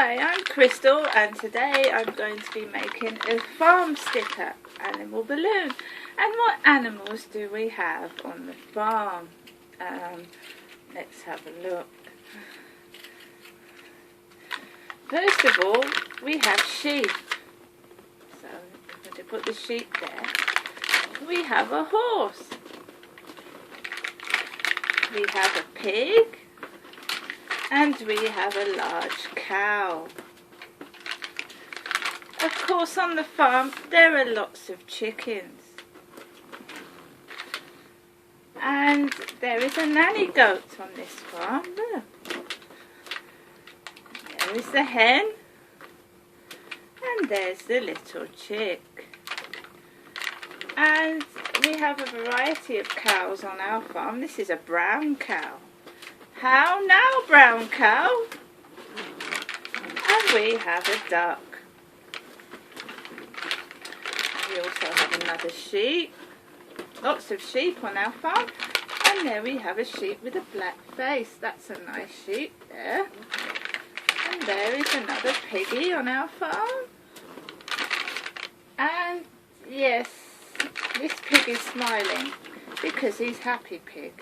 Hi, I'm Crystal, and today I'm going to be making a farm sticker animal balloon. And what animals do we have on the farm? Let's have a look. First of all, we have sheep. So I'm going to put the sheep there. We have a horse. We have a pig. And we have a large cow. Of course, on the farm there are lots of chickens. And there is a nanny goat on this farm. Look. There is the hen. And there's the little chick. And we have a variety of cows on our farm. This is a brown cow. How now, brown cow? And we have a duck. We also have another sheep. Lots of sheep on our farm. And there we have a sheep with a black face. That's a nice sheep there. And there is another piggy on our farm. And yes, this pig is smiling because he's happy pig.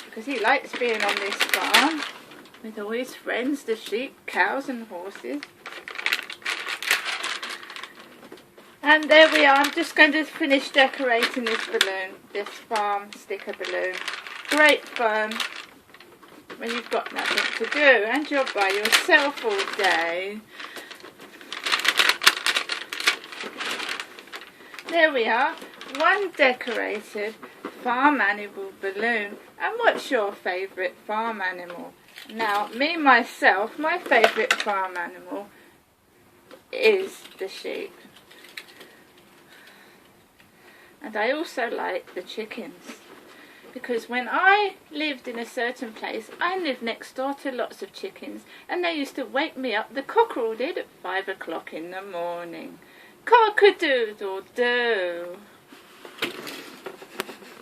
Because he likes being on this farm with all his friends, the sheep, cows and horses. And there we are. I'm just going to finish decorating this balloon, this farm sticker balloon. Great fun when you've got nothing to do and you're by yourself all day. There we are, one decorated farm animal balloon. And what's your favourite farm animal? Now, me myself, my favourite farm animal is the sheep. And I also like the chickens. Because when I lived in a certain place, I lived next door to lots of chickens. And they used to wake me up, the cockerel did, at 5 o'clock in the morning. Cock-a-doodle-doo.